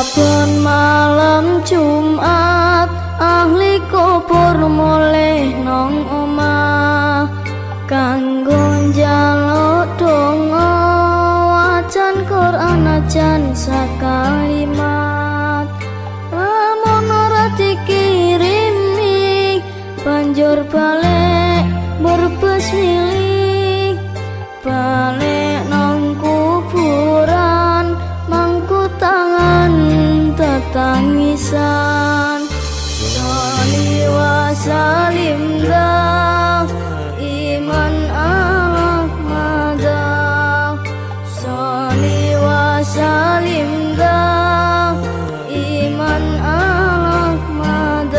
Saben malam Jumat ahli kubur mulih nang omah kanggo njaluk donga wacan Quran ajan sakalimat. Lamun ora dikirimi banjur balik berbes milik balik nang kuburan mangku tangan tetangisan. Sholli wa salim dah iman Ahmad, sholli wa salim dah iman Ahmad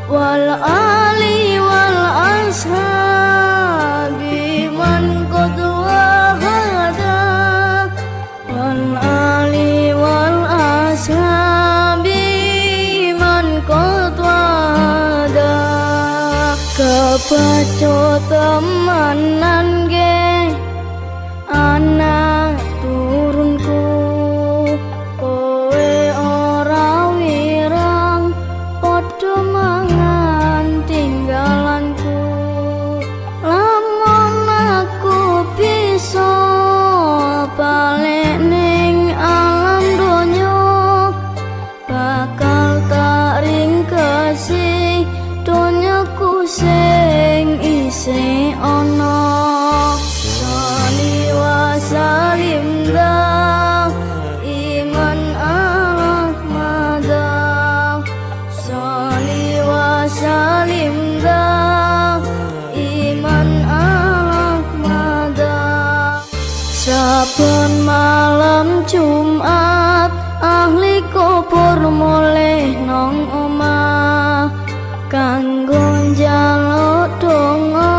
wal ali wal ashabi man qadwa hada wal ali wal ashabi man qadwa hada. Kebaco temanan ge anak turunku kowe ora wirang padha mangan tinggalanku. Lamun aku bisa balik ning alam donya bakal tak ringkesi donyaku sing isih ana. Sholli wa salim dah iman Ahmad, sholli wa salim dah iman Ahmad. Saben malam Jumat ahli kubur mulih nang omah kanggo njaluk donga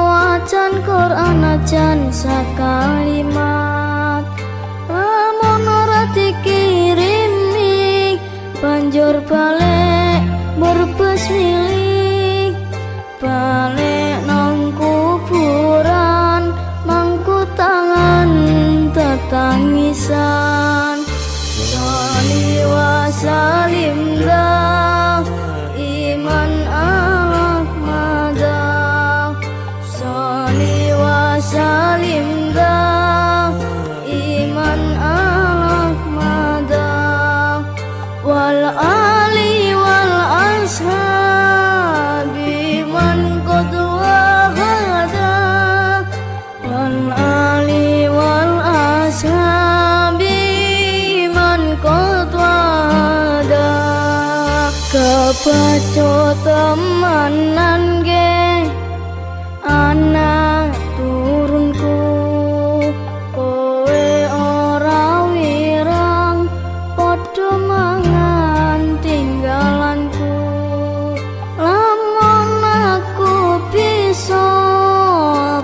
wacan Quran ajan sakalimat. Lamun ora dikirimi banjur balik berbes milik balik nang kuburan mangku tangan tetangisan. Sholli wa salim dah iman Ahmad, sholli wa salim dah iman Ahmad wal ali wal ashabi man qadwa hada wal ali wal ashabi man qadwa hada. Kebaco temanan ge anak turunku kowe ora wirang padha mangan tinggalanku. Lamun aku bisa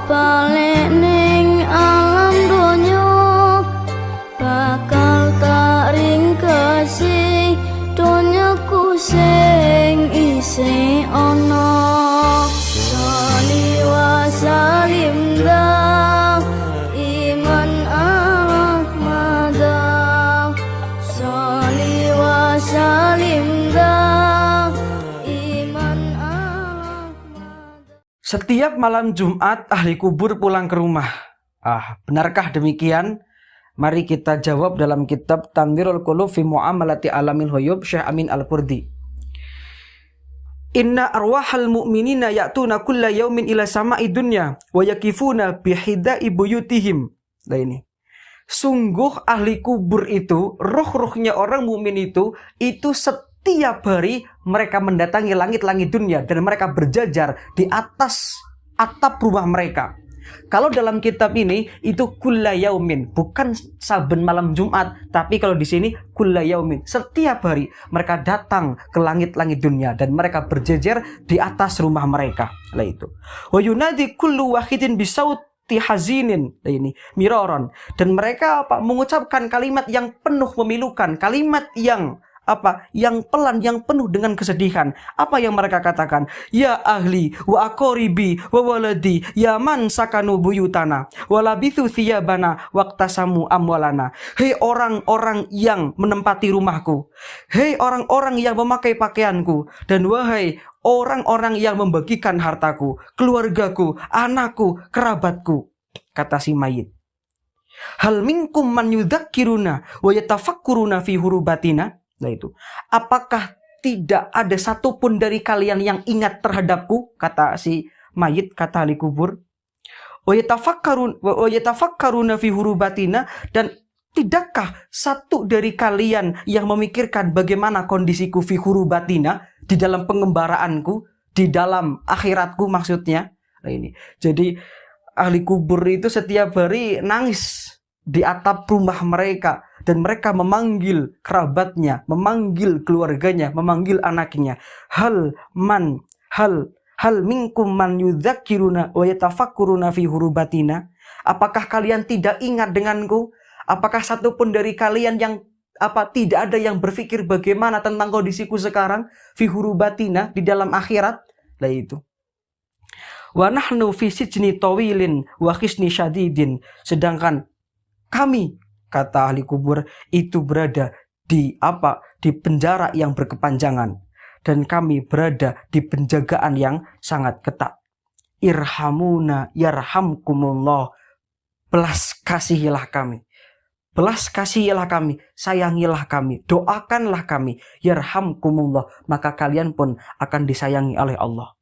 balik ning alam donya bakal tak ringkesi donyaku sing isih ana. Sholli wa salim dah iman Ahmad, sholli wa salim dah iman Ahmad. Setiap malam Jumat ahli kubur pulang ke rumah. Benarkah demikian? Mari kita jawab dalam kitab Tanwirul Qulub fi Mu'amalati Alamil Ghuyub Syekh Amin Al-Qurdi. Inna arwahal mu'minina ya'tuna kulla yaumin ila sama'i dunya wa yakifuna bihidai buyutihim. Nah ini. Sungguh ahli kubur itu, roh-rohnya orang mukmin itu setiap hari mereka mendatangi langit-langit dunia dan mereka berjajar di atas atap rumah mereka. Kalau dalam kitab ini itu kulla yaumin, bukan saben malam Jumat, tapi kalau di sini kulla yaumin, setiap hari mereka datang ke langit-langit dunia dan mereka berjejer di atas rumah mereka. Lah itu. Wa yunadi kullu wahidin bisauti hazinin, ini miraron, dan mereka mengucapkan kalimat yang penuh memilukan, kalimat yang yang pelan, yang penuh dengan kesedihan. Apa yang mereka katakan? Ya ahli wa aqaribi wa waladi ya man sakanu buyutana wa labithu thiyabana waqtasamu amwalana. Hei orang-orang yang menempati rumahku, hei orang-orang yang memakai pakaianku, dan wahai orang-orang yang membagikan hartaku, keluargaku, anakku, kerabatku. Kata si mayit. Hal minkum man yudzakkiruna wa yatafakkuruna fi hurubatina. Nah itu, apakah tidak ada satupun dari kalian yang ingat terhadapku? Kata si mayit, kata ahli kubur. Wa yatafakkaruna fi hurubatina, dan tidakkah satu dari kalian yang memikirkan bagaimana kondisiku fi hurubatina, di dalam pengembaraanku, di dalam akhiratku maksudnya. Nah ini, jadi ahli kubur itu setiap hari nangis di atap rumah mereka, dan mereka memanggil kerabatnya, memanggil keluarganya, memanggil anaknya. Hal minkum man yudzakkiruna wa yatafakkuruna fi hurubatina. Apakah kalian tidak ingat denganku? Apakah satupun dari kalian yang tidak ada yang berpikir bagaimana tentang kondisiku sekarang fi hurubatina, di dalam akhirat? Lah itu. Wa nahnu fi sijni tawilin wa khisni syadidin. Sedangkan kami, kata ahli kubur, itu berada di penjara yang berkepanjangan, dan kami berada di penjagaan yang sangat ketat. Irhamuna yarhamkumullah. Belas kasihilah kami. Belas kasihilah kami, sayangilah kami, doakanlah kami. Yarhamkumullah, maka kalian pun akan disayangi oleh Allah.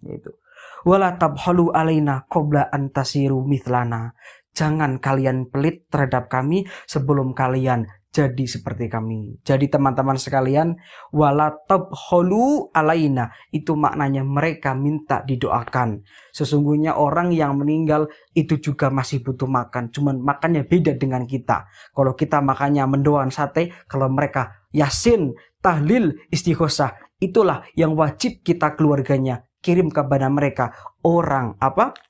Itu. Wala tabhalu alaina qabla an tasiru mithlana. Jangan kalian pelit terhadap kami sebelum kalian jadi seperti kami. Jadi teman-teman sekalian, wala tabhalu alaina, itu maknanya mereka minta didoakan. Sesungguhnya orang yang meninggal itu juga masih butuh makan, cuman makannya beda dengan kita. Kalau kita makannya mendoan sate, kalau mereka yasin, tahlil, istighosah, itulah yang wajib kita keluarganya kirim kepada mereka, orang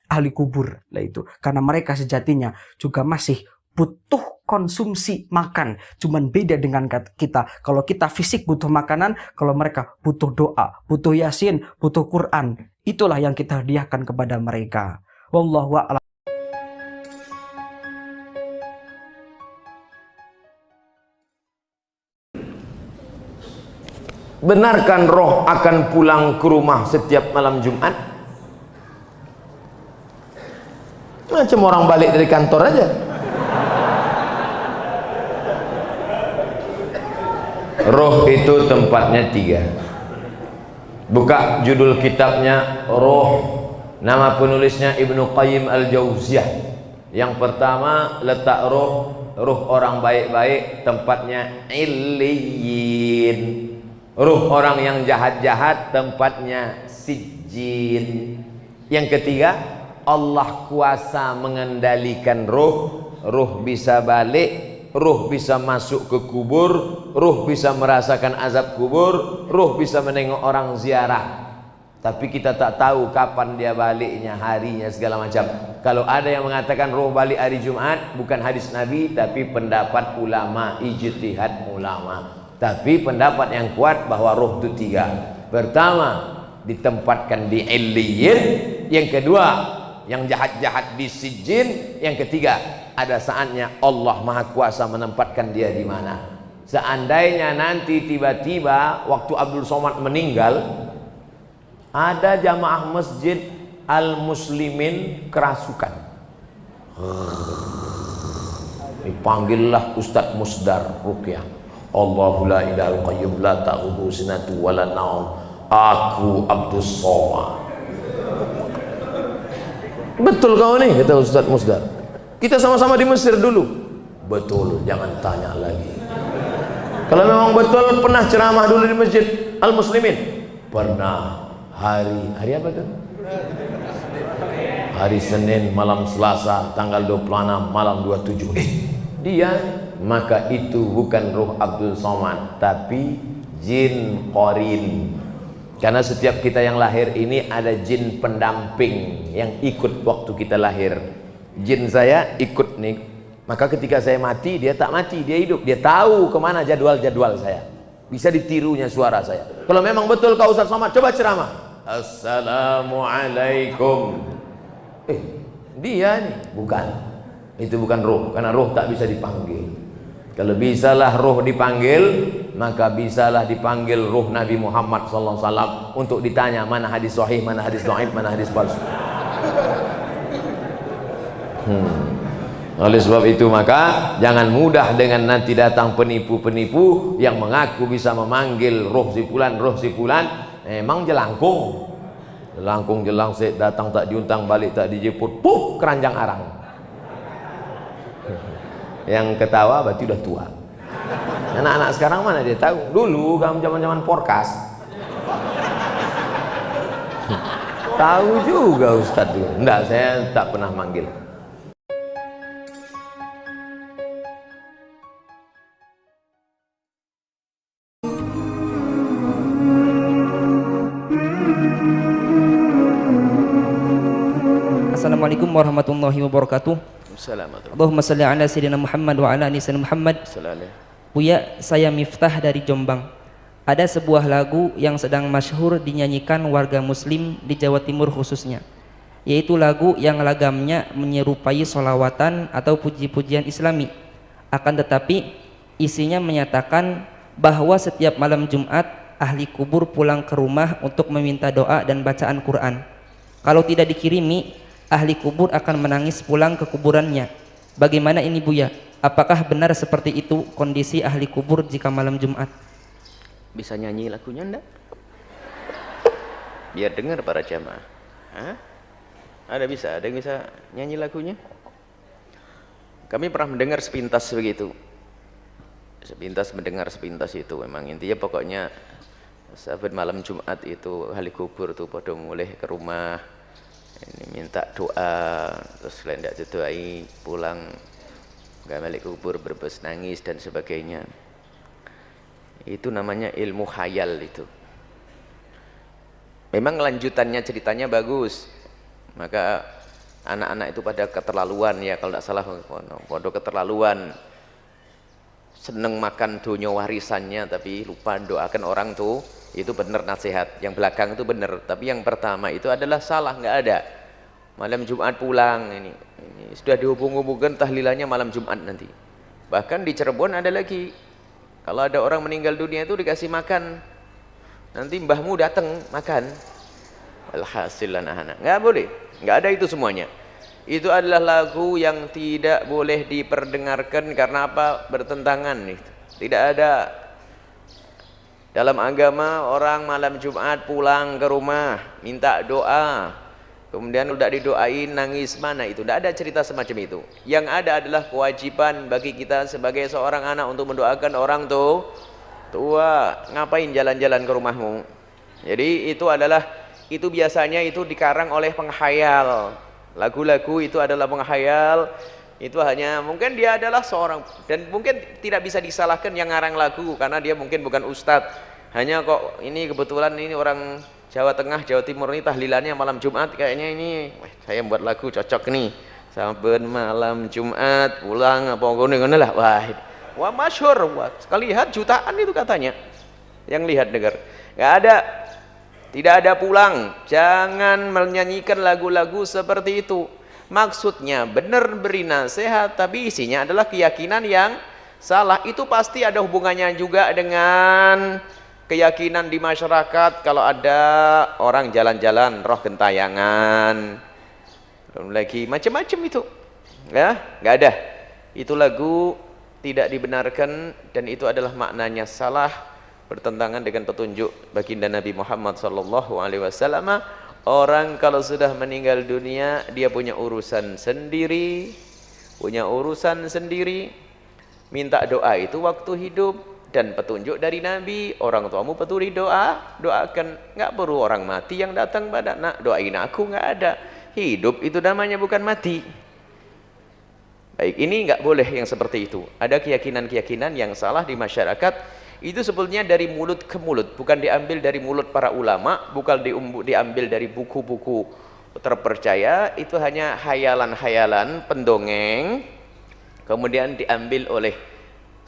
ahli kubur. Lah itu, karena mereka sejatinya juga masih butuh konsumsi makan, cuman beda dengan kita. Kalau kita fisik butuh makanan, kalau mereka butuh doa, butuh yasin, butuh Quran. Itulah yang kita hadiahkan kepada mereka. Wallahu a'lam. Benarkan roh akan pulang ke rumah setiap malam Jumat? Macam orang balik dari kantor aja. Roh itu tempatnya 3. Buka judul kitabnya Roh. Nama penulisnya Ibnu Qayyim Al-Jauziyah. Yang pertama, letak roh orang baik-baik tempatnya Illiyin. Ruh orang yang jahat-jahat tempatnya sijjin. Yang ketiga, Allah kuasa mengendalikan ruh. Ruh bisa balik, ruh bisa masuk ke kubur, ruh bisa merasakan azab kubur, ruh bisa menengok orang ziarah. Tapi kita tak tahu kapan dia baliknya, harinya, segala macam. Kalau ada yang mengatakan ruh balik hari Jumat, bukan hadis Nabi, tapi pendapat ulama, ijtihad ulama. Tapi pendapat yang kuat bahwa roh itu 3. Pertama, ditempatkan di Illiyin. Yang kedua, yang jahat-jahat di Sijjin. Yang ketiga, ada saatnya Allah Maha Kuasa menempatkan dia di mana. Seandainya nanti tiba-tiba waktu Abdul Somad meninggal, ada jamaah masjid Al-Muslimin kerasukan. Dipanggillah Ustadz Musdar Ruqyah. Allahu la ilahal qayyum la ta'khudhuhu sinatun wa la naum. Aku Abdus Somad. Betul kau nih, kata Ustaz Musdar. Kita sama-sama di Mesir dulu. Betul, jangan tanya lagi. Kalau memang betul, pernah ceramah dulu di Masjid Al-Muslimin? Pernah. Hari apa tuh? Hari Senin malam Selasa tanggal 26 malam 27. Dia, maka itu bukan ruh Abdul Somad, tapi jin qarin. Karena setiap kita yang lahir ini ada jin pendamping yang ikut waktu kita lahir. Jin saya ikut nih, maka ketika saya mati dia tak mati, dia hidup. Dia tahu kemana jadwal-jadwal saya. Bisa ditirunya suara saya. Kalau memang betul kau Ustaz Somad, coba ceramah. Assalamualaikum. Dia nih, bukan. Itu bukan ruh, karena ruh tak bisa dipanggil. Kalau bisalah ruh dipanggil, maka bisalah dipanggil ruh Nabi Muhammad SAW untuk ditanya mana hadis sahih, mana hadis dhaif, mana hadis palsu. Oleh sebab itu maka jangan mudah dengan nanti datang penipu-penipu yang mengaku bisa memanggil roh si fulan, emang jelangkung jelangsik, datang tak diuntang, balik tak dijemput, pup, keranjang arang. Yang ketawa berarti udah tua. Anak-anak sekarang mana dia tahu? Dulu kamu zaman-zaman porkas tahu juga Ustadz dulu. Enggak, saya tak pernah manggil. Assalamualaikum warahmatullahi wabarakatuh. Assalamualaikum. Allahumma salli ala sayyidina Muhammad wa ala ali sayyidina Muhammad. Buya, saya Miftah dari Jombang. Ada sebuah lagu yang sedang masyhur dinyanyikan warga muslim di Jawa Timur khususnya, yaitu lagu yang lagamnya menyerupai solawatan atau puji-pujian islami. Akan tetapi isinya menyatakan bahwa setiap malam Jumat ahli kubur pulang ke rumah untuk meminta doa dan bacaan Quran. Kalau tidak dikirimi, ahli kubur akan menangis pulang ke kuburannya. Bagaimana ini Buya? Apakah benar seperti itu kondisi ahli kubur jika malam Jumat? Bisa nyanyi lagunya enggak? Biar dengar para jamaah. Hah? Ada yang bisa nyanyi lagunya? Kami pernah mendengar sepintas begitu. Sepintas mendengar sepintas itu memang intinya pokoknya sahabat malam Jumat itu ahli kubur tuh pada mulai ke rumah ini minta doa, terus kalian tidak didoai pulang nggak balik kubur berbes nangis dan sebagainya. Itu namanya ilmu khayal itu. Memang lanjutannya ceritanya bagus, maka anak-anak itu pada keterlaluan ya, kalau tidak salah pada keterlaluan seneng makan dunia warisannya tapi lupa doakan orang tuh. Itu benar nasihat, yang belakang itu benar, tapi yang pertama itu adalah salah, nggak ada. Malam Jumat pulang ini sudah dihubung-hubungkan tahlilannya malam Jumat nanti. Bahkan di Cirebon ada lagi, kalau ada orang meninggal dunia itu dikasih makan, nanti mbahmu datang makan. Alhasil anak-anak nggak boleh, nggak ada itu semuanya. Itu adalah lagu yang tidak boleh diperdengarkan karena apa? Bertentangan itu. Tidak ada. Dalam agama orang malam Jumat pulang ke rumah minta doa, kemudian tidak didoain nangis, mana itu? Tidak ada cerita semacam itu. Yang ada adalah kewajiban bagi kita sebagai seorang anak untuk mendoakan orang tua. Ngapain jalan-jalan ke rumahmu? Jadi itu biasanya itu dikarang oleh penghayal. Lagu-lagu itu adalah penghayal. Itu hanya mungkin dia adalah seorang, dan mungkin tidak bisa disalahkan yang ngarang lagu karena dia mungkin bukan ustadz, hanya kok ini kebetulan ini orang Jawa Tengah, Jawa Timur ini tahlilannya malam Jumat, kayaknya ini saya buat lagu cocok nih, saben malam Jumat pulang apa ngono lah, wah masyhur, sekali lihat jutaan itu katanya yang lihat dengar. Nggak ada, tidak ada pulang, jangan menyanyikan lagu-lagu seperti itu. Maksudnya benar beri nasihat, tapi isinya adalah keyakinan yang salah. Itu pasti ada hubungannya juga dengan keyakinan di masyarakat. Kalau ada orang jalan-jalan roh gentayangan, belum lagi macam-macam itu, ya nggak ada. Itu lagu tidak dibenarkan dan itu adalah maknanya salah, bertentangan dengan petunjuk baginda Nabi Muhammad SAW. Orang kalau sudah meninggal dunia dia punya urusan sendiri, minta doa itu waktu hidup dan petunjuk dari Nabi. Orang tuamu peturi doakan, nggak perlu orang mati yang datang pada nak doain aku, nggak ada. Hidup itu namanya bukan mati. Baik, ini nggak boleh yang seperti itu. Ada keyakinan-keyakinan yang salah di masyarakat. Itu sebetulnya dari mulut ke mulut, bukan diambil dari mulut para ulama, bukan diambil dari buku-buku terpercaya. Itu hanya hayalan-hayalan pendongeng, kemudian diambil oleh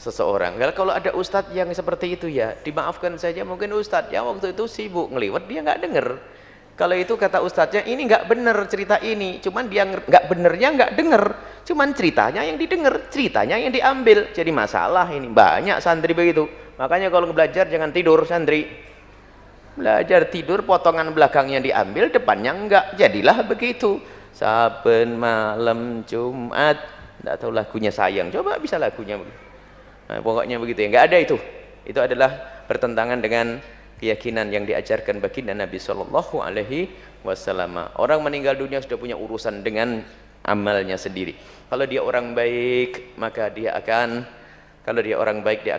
seseorang. Kalau ada ustadz yang seperti itu ya dimaafkan saja, mungkin ustadz ya waktu itu sibuk ngeliwat, dia nggak denger. Kalau itu kata ustadznya ini nggak bener cerita ini, cuman dia nggak benernya nggak denger, cuman ceritanya yang didengar, ceritanya yang diambil. Jadi masalah ini banyak santri begitu. Makanya kalau belajar jangan tidur santri. Belajar tidur potongan belakangnya diambil, depannya enggak. Jadilah begitu. Saben malam Jumat, enggak tahu lagunya sayang. Coba bisa lagunya begitu. Nah, pokoknya begitu ya. Enggak ada itu. Itu adalah bertentangan dengan keyakinan yang diajarkan baginda Nabi Shallallahu Alaihi Wasallam. Orang meninggal dunia sudah punya urusan dengan amalnya sendiri. Kalau dia orang baik, maka dia akan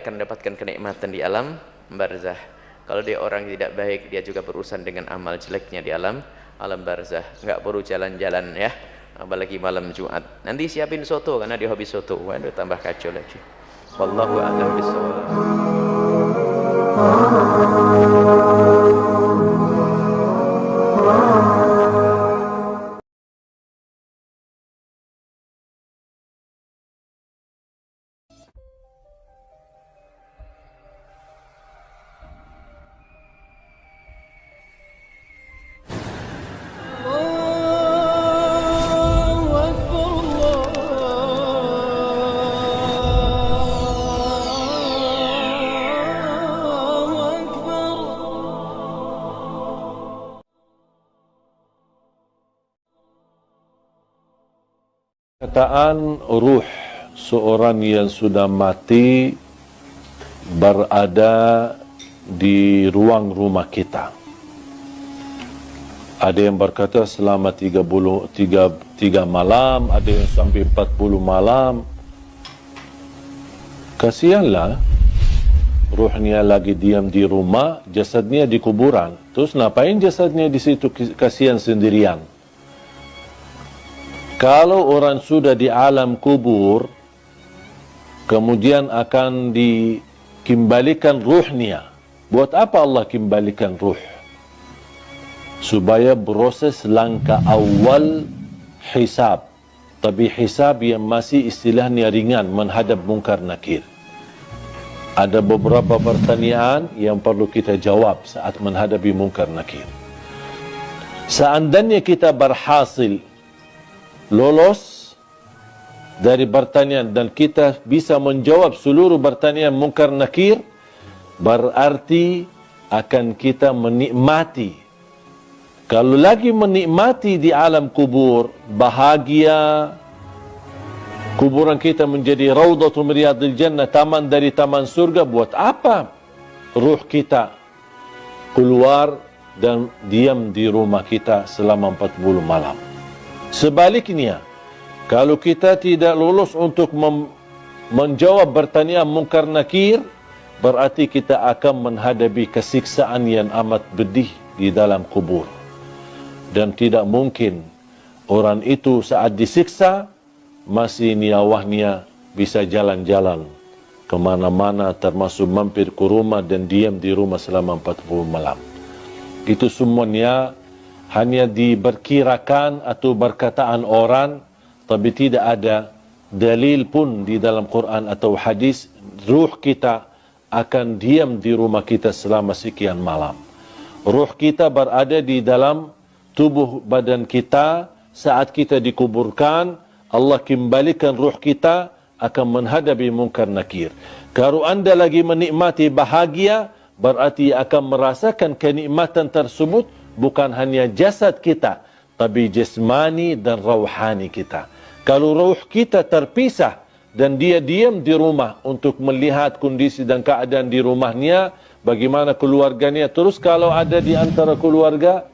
mendapatkan kenikmatan di alam barzah. Kalau dia orang tidak baik, dia juga berurusan dengan amal jeleknya di alam barzah. Nggak perlu jalan-jalan ya, apalagi malam Jumat. Nanti siapin soto karena dia hobi soto. Waduh, tambah kacau lagi. Wallahu a'lam bishawab. Perkataan ruh seorang yang sudah mati berada di ruang rumah kita. Ada yang berkata selama 3 malam, ada yang sampai 40 malam. Kasihanlah, ruhnya lagi diam di rumah, jasadnya di kuburan. Terus ngapain jasadnya di situ, kasihan sendirian? Kalau orang sudah di alam kubur, kemudian akan dikembalikan ruhnya. Buat apa Allah kembalikan ruh? Supaya proses langkah awal hisab. Tapi hisab yang masih istilahnya ringan, menghadap mungkar nakir. Ada beberapa pertanyaan yang perlu kita jawab saat menghadapi mungkar nakir. Seandainya kita berhasil lolos dari pertanyaan dan kita bisa menjawab seluruh pertanyaan mungkar nakir, berarti akan kita menikmati. Kalau lagi menikmati di alam kubur, bahagia, kuburan kita menjadi raudhatul riyadil jannah, taman dari taman surga. Buat apa ruh kita keluar dan diam di rumah kita selama 40 malam? Sebaliknya, kalau kita tidak lolos untuk menjawab pertanyaan mungkar nakir, berarti kita akan menghadapi kesiksaan yang amat pedih di dalam kubur. Dan tidak mungkin orang itu saat disiksa masih nyawanya bisa jalan-jalan kemana-mana, termasuk mampir ke rumah dan diam di rumah selama 40 malam. Itu semuanya hanya diperkirakan atau berkataan orang, tapi tidak ada dalil pun di dalam Quran atau hadis ruh kita akan diam di rumah kita selama sekian malam. Ruh kita berada di dalam tubuh badan kita saat kita dikuburkan. Allah kembalikan ruh kita akan menghadapi mungkar nakir. Kalau anda lagi menikmati bahagia, berarti akan merasakan kenikmatan tersebut bukan hanya jasad kita, tapi jasmani dan rauhani kita. Kalau ruh kita terpisah dan dia diam di rumah untuk melihat kondisi dan keadaan di rumahnya, bagaimana keluarganya. Terus kalau ada di antara keluarga,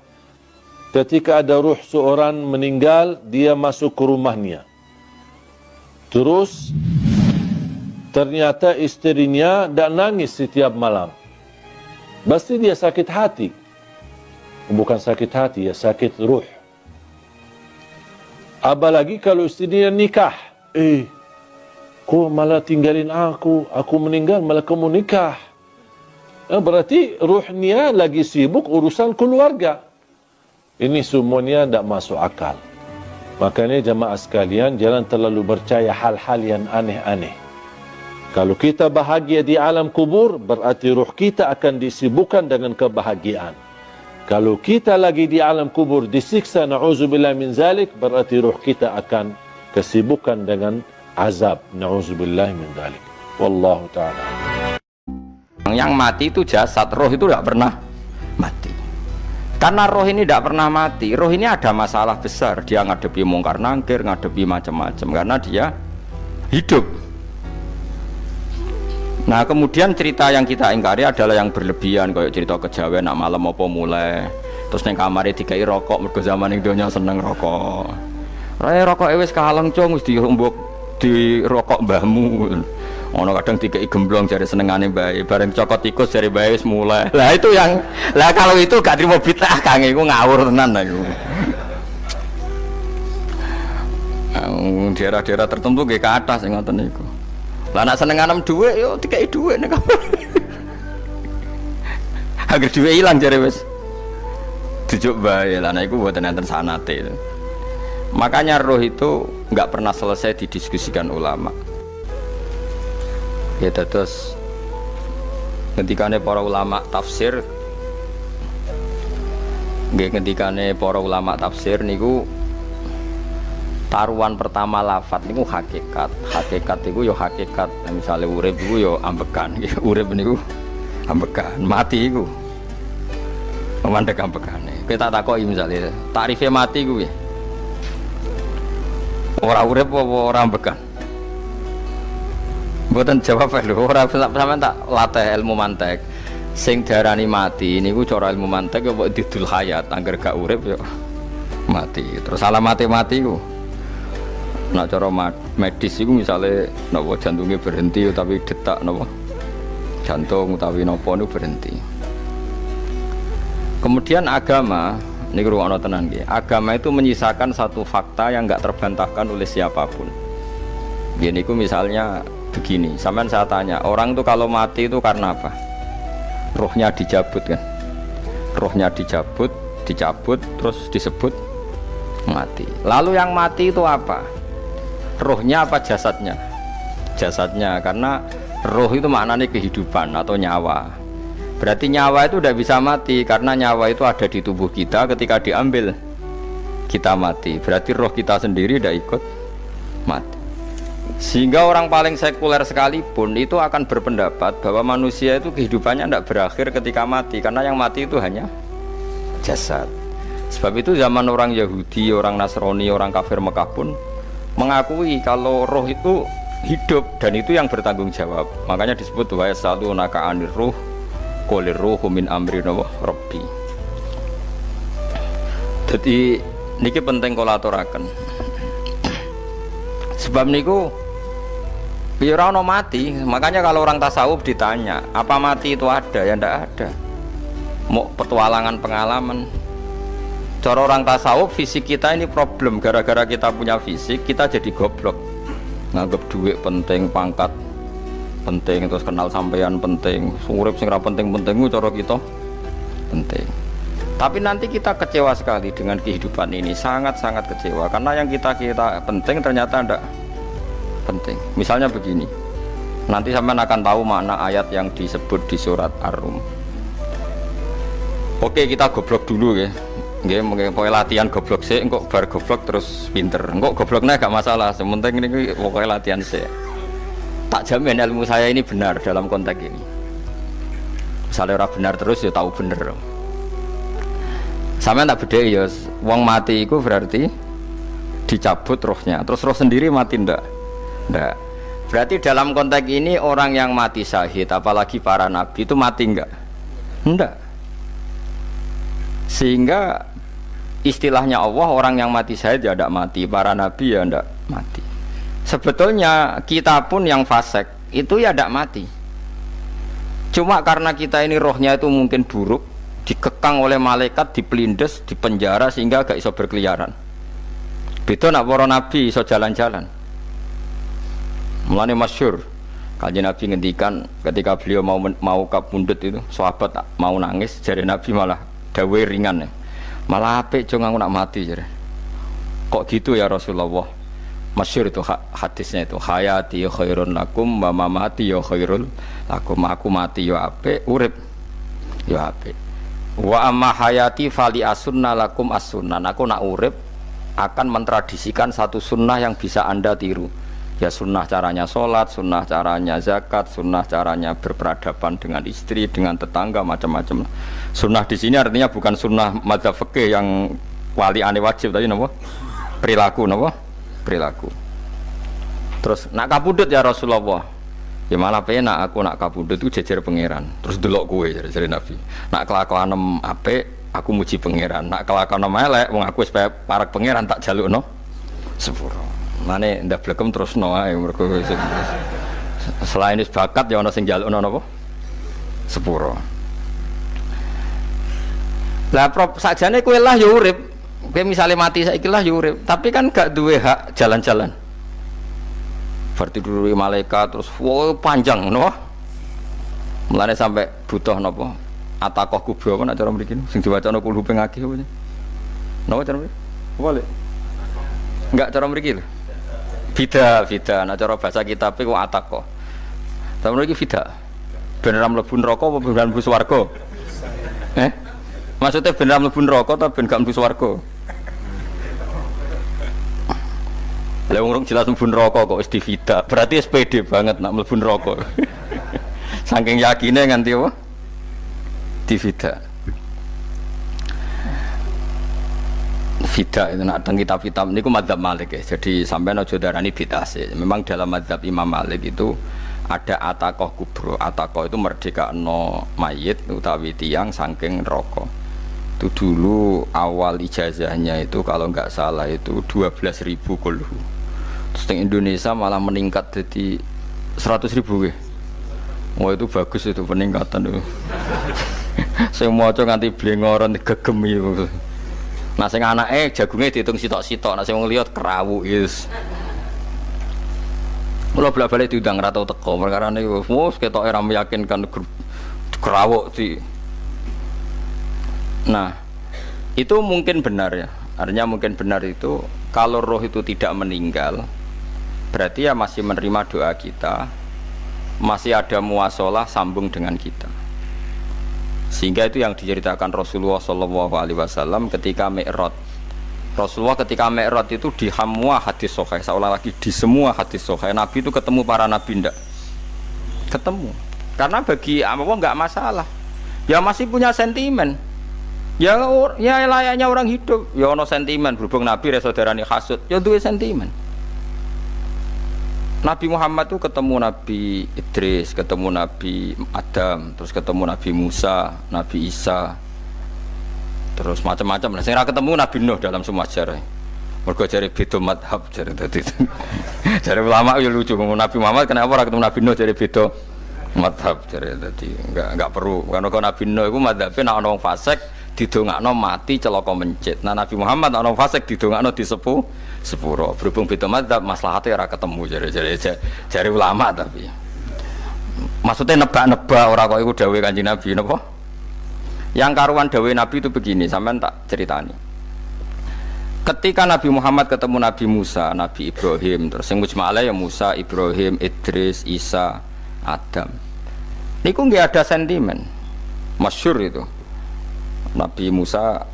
ketika ada ruh seorang meninggal, dia masuk ke rumahnya. Terus ternyata istrinya tak nangis setiap malam. Pasti dia sakit hati. Bukan sakit hati, ya sakit ruh. Apalagi kalau istrinya nikah. Kau malah tinggalin aku meninggal malah kamu nikah. Berarti ruhnya lagi sibuk urusan keluarga. Ini semuanya tidak masuk akal. Makanya jamaah sekalian, jangan terlalu percaya hal-hal yang aneh-aneh. Kalau kita bahagia di alam kubur, berarti ruh kita akan disibukkan dengan kebahagiaan. Kalau kita lagi di alam kubur disiksa, na'udzubillah min zalik, berarti ruh kita akan kesibukan dengan azab, na'udzubillah min zalik. Wallahu ta'ala. Yang mati itu jasad, roh itu tidak pernah mati. Karena roh ini tidak pernah mati, roh ini ada masalah besar. Dia ngadepi mungkar nangkir, ngadepi macam-macam, karena dia hidup. Nah kemudian cerita yang kita ingkari adalah yang berlebihan, kayak cerita kejawen nak malam apa mulai terus neng kamar dikai rokok, mergo zaman ning donya seneng rokok. Rokok wis kaleng cung, wis dirumbuk di rokok mbahmu. Ono kadang dikai gemblong jare senengane bae, bareng cokot tikus jare bae wis mulai. Lah itu yang kalau itu gak trimo bid'ah Kang, iku ngawur tenan iku. Daerah-daerah tertentu nggih ke atas sing ngoten niku. Lah nak seneng anem dhuwit yo dikai dhuwit nek kamar. Agar dhuwit ilang jare wis dijuk bae. Lah nek iku mboten enten sanate. Makanya roh itu enggak pernah selesai didiskusikan ulama. Ya terus ketikane para ulama tafsir nggih ketikane para ulama tafsir niku taruhan pertama lafat niku hakikat. Hakikat niku yo hakikat. Nah, misalnya urip niku yo ambekan. Urip niku ambekan, mati niku mandek ambekane. Kita takoki misalnya tarife mati kuwi. Ora urip apa ora ambekan? Mboten jawab lho, ora sampean tak latih ilmu mantek. Sing darani mati niku cara ilmu mantek yo didul hayat, angger gak urip yo mati. Terus alamate mati ku nak cara medis itu misalnya napa jantungnya berhenti tapi detak napa jantung utawi napa itu berhenti. Kemudian agama ini ruang tenan nggih. Agama itu menyisakan satu fakta yang enggak terbantahkan oleh siapapun. Gini ku misalnya begini, sampean saya tanya, orang itu kalau mati itu karena apa? Rohnya dicabut kan? Rohnya dicabut terus disebut mati. Lalu yang mati itu apa? Rohnya apa jasadnya? Jasadnya, karena roh itu maknanya kehidupan atau nyawa. Berarti nyawa itu tidak bisa mati, karena nyawa itu ada di tubuh kita. Ketika diambil kita mati, berarti roh kita sendiri tidak ikut mati. Sehingga orang paling sekuler sekalipun itu akan berpendapat bahwa manusia itu kehidupannya tidak berakhir ketika mati, karena yang mati itu hanya jasad. Sebab itu zaman orang Yahudi, orang Nasrani, orang kafir Mekah pun mengakui kalau roh itu hidup dan itu yang bertanggung jawab. Makanya disebut wa yasalunaka anir ruh qolir ruhu min amri rabbi. Jadi niki penting kula aturaken. Sebab niku ya ora ono mati. Makanya kalau orang tasawuf ditanya, apa mati itu ada? Ya ndak ada. Mau petualangan pengalaman. Cara orang tasawuf fisik kita ini problem, gara-gara kita punya fisik kita jadi goblok, nganggep duit penting, pangkat penting, terus kenal sampean penting, urip sing ra penting-penting cara kita penting. Tapi nanti kita kecewa sekali dengan kehidupan ini, sangat-sangat kecewa karena yang kita penting ternyata ndak penting. Misalnya begini, nanti sampean akan tahu makna ayat yang disebut di surat Ar-Rum. Oke, kita goblok dulu ya. Nggih, mengke latihan goblok sik, engko bar goblok terus pinter. Engko gobloknya gak masalah, sementing ini pokoknya latihan sik. Tak jamin ilmu saya ini benar dalam konteks ini. Misalnya orang benar terus ya tahu bener. Sampeyan tak bedheki ya, wong mati itu berarti dicabut rohnya. Terus roh sendiri mati ndak? Ndak. Berarti dalam konteks ini orang yang mati syahid, apalagi para nabi itu mati enggak? Ndak. Sehingga istilahnya Allah, orang yang mati syahid ya tidak mati, para nabi ya tidak mati. Sebetulnya kita pun yang fasik itu ya tidak mati. Cuma karena kita ini rohnya itu mungkin buruk, dikekang oleh malaikat, dipelindes, dipenjara sehingga gak iso berkeliaran. Beda nak para nabi iso jalan-jalan. Mulane masyhur Kanjeng Nabi ngendikan ketika beliau mau kapundhut itu, sahabat mau nangis, jare Nabi malah dawe ringan ya. Malah apik cung aku nak mati jare. Kok gitu ya Rasulullah? masyhur itu hadisnya itu, hayati khairun lakum wa mamati ya khairul lakum. Aku mati ya apik, urip ya apik. Wa amma hayati fali asunna lakum as-sunnah. Aku nak urip akan mentradisikan satu sunnah yang bisa Anda tiru. Ya sunnah caranya sholat, sunnah caranya zakat, sunnah caranya berperadaban dengan istri, dengan tetangga, macam-macam. Sunnah di sini artinya bukan sunnah madzhab fikih yang wali ane wajib tadi, napa? Perilaku, napa? Perilaku. Terus nak kabudut ya Rasulullah. Ya malah penak aku nak kabudut itu jejer pangeran. Terus delok kowe jare Nabi. Nak kelakuanem apik, aku muji pangeran. Nak kelakuanem elek, wong aku wis parek pangeran tak jalukno sepuro. Mane ndak blekem terusno ae mergo selain wis bakat ya ana sing njalukno napa? Sepuro. Lah prop sakjane kowe lah ya urip. Kowe misale mati saiki lah ya urip, tapi kan gak duwe hak jalan-jalan. Berarti dulu malaikat terus wow panjang no. Mulane sampai butuh napa? Atakoh kubro apa nak cara mriki sing diwacana kulhu ping akeh apa. Napa cara mriki? Boleh. Enggak cara mriki lho. Fida, nah cara bahasa kitab iku atakoh. Tapi mriki fida. Ben ra mlebu neraka apa ben mlebu swarga? Maksudnya ben ra mlebu neraka ta ben gak mlebu swarga? Lah wong jelas mlebu neraka kok wis divida. Berarti SPD banget nak mlebu neraka. Saking yakine nganti apa? Divida. Fida itu nak teng kitab-kitab niku madzhab Malik ya. Jadi sampean aja darani bid'ah sih. Memang dalam madzhab Imam Malik itu ada atakoh kubro. Atakoh itu merdekakno mayit utawi tiyang saking neraka. Itu dulu awal ijazahnya itu kalau enggak salah itu 12.000 kulhu. Terus di Indonesia malah meningkat jadi 100.000 ya. Wah itu bagus itu peningkatan itu. Saya mau coba nganti blengoran gegem itu. Nah sing anake jagunge diitung sitok-sitok, nah sing wong liya kerawuk yes. Kula bolak-balik diundang ra tau teko, perkara niku wis ketoke ra meyakinkan kerawuk di. Nah, itu mungkin benar ya. Artinya mungkin benar itu kalau roh itu tidak meninggal, berarti ya masih menerima doa kita, masih ada muasalah sambung dengan kita. Sehingga itu yang diceritakan Rasulullah SAW ketika Mi'raj. Rasulullah ketika Mi'raj itu di semua hadis sahih, seolah lagi di semua hadis sahih Nabi itu ketemu para nabi ndak? Ketemu. Karena bagi apa enggak masalah. Ya masih punya sentimen. Ya layaknya orang hidup. Ya ono sentimen berhubung Nabi saudarane hasud, ya duwe sentimen. Nabi Muhammad itu ketemu Nabi Idris, ketemu Nabi Adam, terus ketemu Nabi Musa, Nabi Isa, terus macam-macam. Nah, saya ketemu Nabi Nuh dalam semua sejarah. Mergo jare beda madhab jare tadi. Jare ulama ya lucu ngomong Nabi Muhammad kenapa ora ketemu Nabi Nuh jare beda madhab jare tadi. Enggak perlu. Karena Nabi Nuh iku madhabe nek ana wong fasik didongakno mati celaka mencit. Nah Nabi Muhammad ana fasik didongakno sepuro. Berhubung beda madzhab maslahate ora ketemu jare ulama tapi. Maksudnya nebak-nebak ora kok iku dawuhe Kanjeng Nabi napa? Yang karuan dawuhe Nabi itu begini, sampean tak ceritani. Ketika Nabi Muhammad ketemu Nabi Musa, Nabi Ibrahim, terus sing mujma'ala ya Musa, Ibrahim, Idris, Isa, Adam. Niku nggih ada sentimen. Masyhur itu. Nabi Musa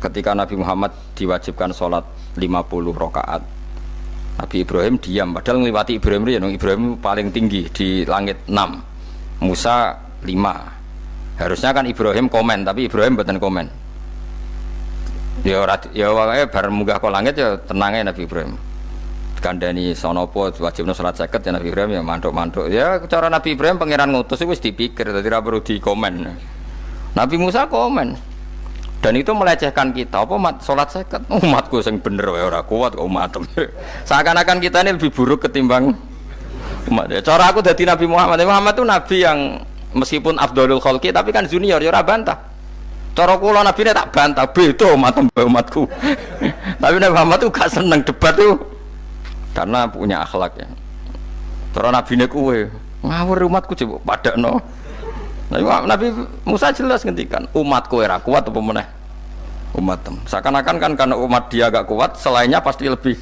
ketika Nabi Muhammad diwajibkan sholat 50 rakaat, Nabi Ibrahim diam padahal ngliwati Ibrahim paling tinggi di langit 6, Musa 5. Harusnya kan Ibrahim komen tapi Ibrahim mboten komen. Ya wae bar munggah ke langit ya tenange Nabi Ibrahim. Kandhani sonopo wajibno salat 50 ya Nabi Ibrahim ya mantuk-mantuk. Ya cara Nabi Ibrahim pangeran ngutus wis dipikir dadi ora perlu dikomen. Nabi Musa komen. Dan itu melecehkan kita, apa sholat seket, umatku yang bener, ora kuat kok umatem. Seakan-akan kita ini lebih buruk ketimbang umat. Cara aku dari Nabi Muhammad itu Nabi yang meskipun Afdhalul Khalqi, tapi kan junior, ya ora bantah. Cara kula Nabi ini tak bantah, beda umatku. Tapi Nabi Muhammad itu gak seneng debat tuh, karena punya akhlak ya. Cara Nabi ini kuwe, ngawur umatku coba padakno. Nabi Musa jelas ngendikan umatku ora kuat apa meneh umatem. Seakan-akan kan karena umat dia agak kuat, selainnya pasti lebih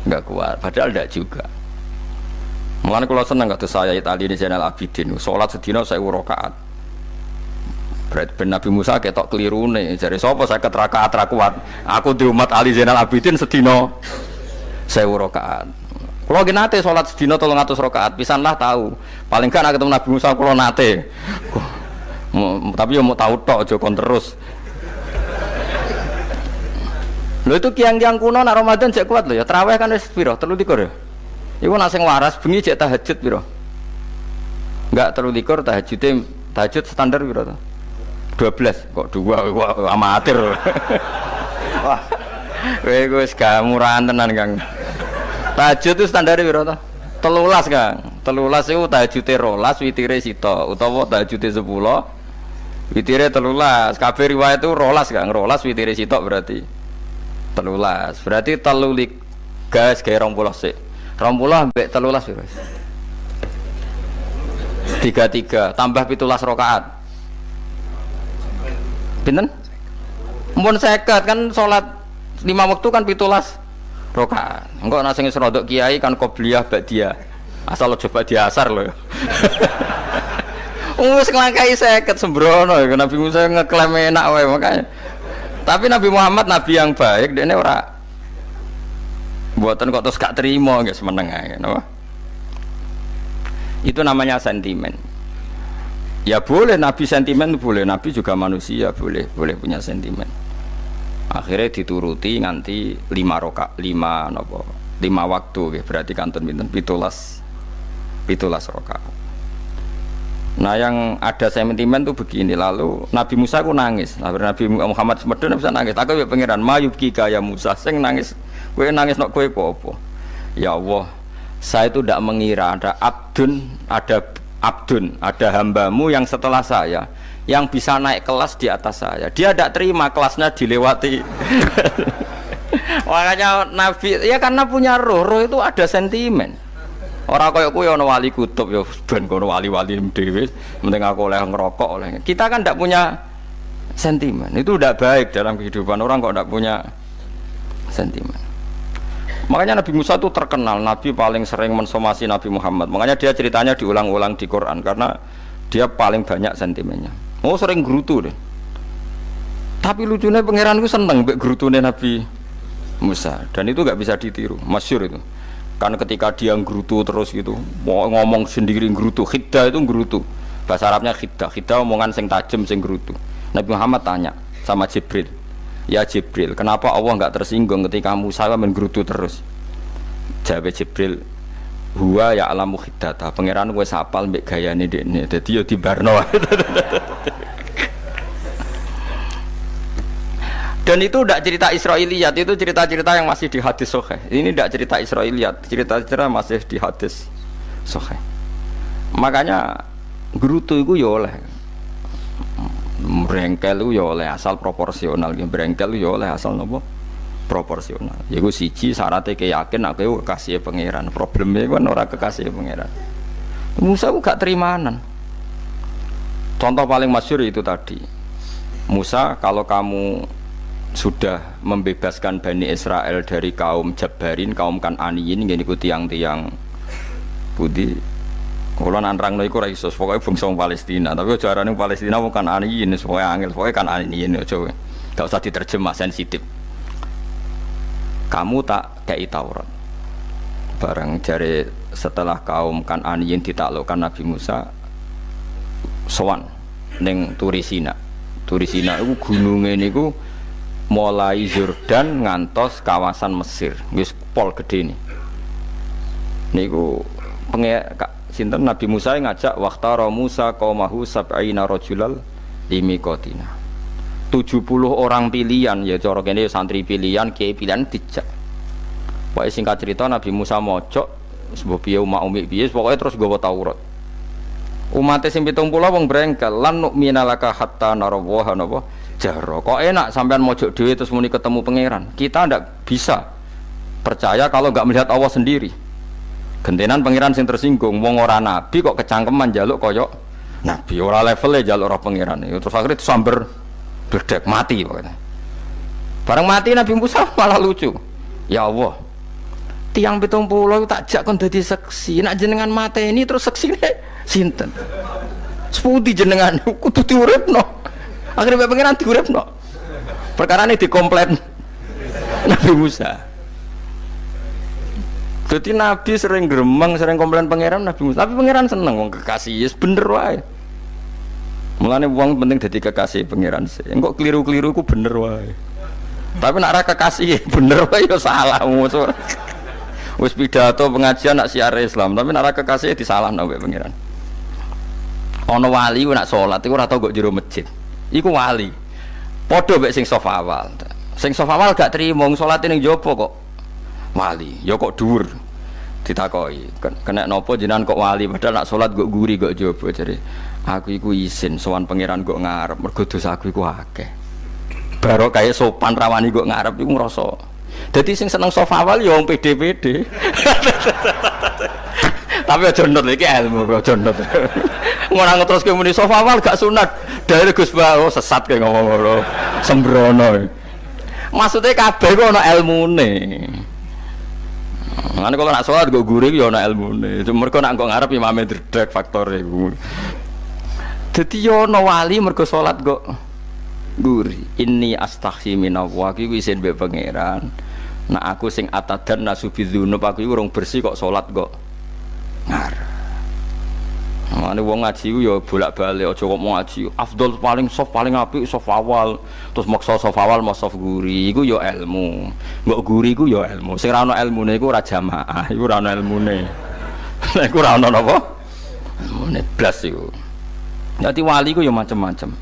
Enggak kuat, padahal enggak juga. Mulane kula seneng kados saya Itali di Zainal Abidin, salat sedina 1000 rakaat. Berarti ben Nabi Musa ketok kelirune, jare sapa 50 rakaat ra kuat. Aku di umat Ali Zainal Abidin sedina 1000 rakaat. Kula nggih nate salat sedina 300 rakaat, pisanlah tahu. Paling gak nek ketemu Nabi Musa kula nate. Tapi ya mau tahu tok aja kon terus. Lho itu kiang-kiang kuno nak Ramadan cek kuat lho ya. Tarawih kan wis piro? 23 ya. Iku nak sing waras bengi cek tahajud piro? Enggak 23 tahajud standar piro to? 12 kok 2 wah amatir. Wah. Kowe wis gak murahan tenan Kang. Tahajud itu standar piro to? 13 Kang. 13 itu tahajude 12 witire sita utawa tahajude 10 witire 13. Kabeh riwayat itu 12 Kang. 12 witire sita berarti 13. Berarti 3 gas gawe 20 sik. 20 ambek 13 piro? 33 tambah 17 rakaat. Pinten? Mun 50 kan salat 5 waktu kan 17 rakaat. Engko ana sing rodok kiai kan qobliyah ba'diyah. Asal coba diasar lho. Wis nglangkai 50 sembrono ya Nabi Musa ngeklaim enak wae makanya. Tapi Nabi Muhammad nabi yang baik dekne ora buatan kok terus gak terima nggak semeneng aja, no? Itu namanya sentimen. Ya boleh Nabi sentimen boleh, Nabi juga manusia boleh punya sentimen. Akhirnya dituruti nganti 5 waktu, okay. Berarti kantun pinten 17 rakaat. Nah yang ada sentimen tuh begini, lalu Nabi Musa aku nangis, Nabi Muhammad semedon bisa nangis. Aku ya pangeran mayubki kaya Musa, sing nangis. Kowe nangis nok kowe apa? Ya Allah, saya itu tidak mengira ada hambamu yang setelah saya yang bisa naik kelas di atas saya. Dia tidak terima kelasnya dilewati. Makanya Nabi ya karena punya roh itu ada sentimen. Orang koyo kowe ana wali kutub ya ben kono wali-wali dhewe, penting aku oleh ngerokok oleh. Kita kan tidak punya sentimen. Itu tidak baik dalam kehidupan orang kok tidak punya sentimen. Makanya Nabi Musa itu terkenal, Nabi paling sering mensomasi Nabi Muhammad. Makanya dia ceritanya diulang-ulang di Quran karena dia paling banyak sentimennya. Oh sering gerutu deh. Tapi lucunya pangeran itu seneng mbek gerutune Nabi Musa dan itu nggak bisa ditiru, masyhur itu. Karena ketika dia gerutu terus gitu, mau ngomong sendiri gerutu, khiddah itu gerutu. Bahasa Arabnya khiddah omongan sing tajem sing gerutu. Nabi Muhammad tanya sama Jibril. Ya Jibril, kenapa Allah enggak tersinggung ketika Musa menggerutu terus? Jawab Jibril, huwa ya alamu khiddata. Pangeran wis hafal mbek gayane dekne. Dadi yo dibarno. Dan itu tidak cerita Israiliyat, itu cerita-cerita yang masih di hadis sahih. Ini tidak cerita Israiliyat, cerita-cerita masih di hadis sahih. Makanya gerutu itu ya oleh brengkel itu ya oleh asal proporsional, brengkel itu ya oleh asal nopo proporsional. Yaiku siji syaratnya keyakin aku kekasih pangeran. Problemnya kan orang kekasih pangeran. Musa itu gak terimanan. Contoh paling masyhur itu tadi. Musa, kalau kamu sudah membebaskan Bani Israel dari kaum Jabbarin, kaum Kan'aniyin, ngene iku tiang-tiang budi. Kalau nanrang no iku ra iso, pokoke bangsa Palestina, tapi aja arane Palestina bukan Kan'aniyin, pokoke angel, pokoke Kan'aniyin aja. Enggak usah diterjemah sensitif. Kamu tak kei Taurat. Bareng jare setelah kaum Kan'aniyin ditaklukkan Nabi Musa sowan ning Turisina. Turisina iku gununge niku mulai Yordan ngantos kawasan Mesir, wis pol gede nih. Niku sinten Nabi Musa ngajak waqtara Musa qaumahu sab'ina rajulal limiqatina. 70 orang pilihan ya cara kene santri pilihan, kiai pilihan dijak. Pokoke singkat cerita Nabi Musa mojok sebab piye umat umi piye pokoke terus nggawa Taurat. Umat sing 70 wong brengkel lan nu'minalaka hatta narawaha napa jahra. Kok enak sampean mojok dhewe terus muni ketemu pangeran. Kita ndak bisa percaya kalau enggak melihat Allah sendiri. Gentenan pangeran sing tersinggung, wong ora nabi kok kecangkeman njaluk koyok nabi, ora levele njaluk roh pangeran. Terus akhirnya samber bledek mati pokoknya. Bareng mati Nabi Musa malah lucu. Ya Allah, tiang 70 tak jak kon dadi seksi. Nek jenengan mateni terus seksine sinten? Sepundi jenengan kudu diuripno. Akhire pengiran diuripno. Perkarane dikomplain Nabi Musa. Jadi Nabi sering gremeng, sering komplain pangeran Nabi Musa. Tapi pangeran seneng wong kekasih, yes bener wae. Mulane wong penting dadi kekasih pangeran sih. Engko keliru-keliru ku bener wae. Tapi nek ora kekasih bener wae ya salah musuh. Wis pidato pengajian nak siar Islam, tapi nek ora kekasih disalahno mbek pangeran. Ana wali ku nak salat iku ora tau kok jero masjid. Iku wali. Padha mbek sing saf awal. Sing saf awal gak trimo salate ning jaba kok wali, ya kok dhuwur. Ditakoki, kena napa jenengan kok wali padahal nak salat kok guri kok jaba jare. Aku iku isin sowan pangeran kok ngarep mergo dosaku iku akeh. Baro kaya sopan rawani kok ngarep iku ngrasa. Dadi sing seneng saf awal ya wong pede-pede. Tapi aja nut iki ilmu kok aja nut. Ora ngeteruske muni saf awal gak sunat. Dari Gus Bawo sesat kayak ngomong ngono. Sembrono. Maksudnya kabeh kok ana ilmune. Ngene kok nak salat kok guri ya ana ilmune. Mergo nak kok ngarep imame dredeg faktore iku. Dadi yo ana wali mergo salat kok guri. Inni astaghfi minallah iku isin mbek pangeran. Nak aku sing atadan nasubidzunub aku iku urung bersih kok salat kok ngarep. Mane wong ngaji ku ya bolak-balik aja kok mau ngaji. Afdol paling soft paling apik soft awal. Terus maksa soft awal mau soft guri iku ya ilmu. Mbok guri ku ya ilmu. Sing ora ana ilmune iku ora jamaah, iku ora ana ilmune. Nek ora ana napa? Ilmune blas iku. Dadi wali ku ya macam-macam.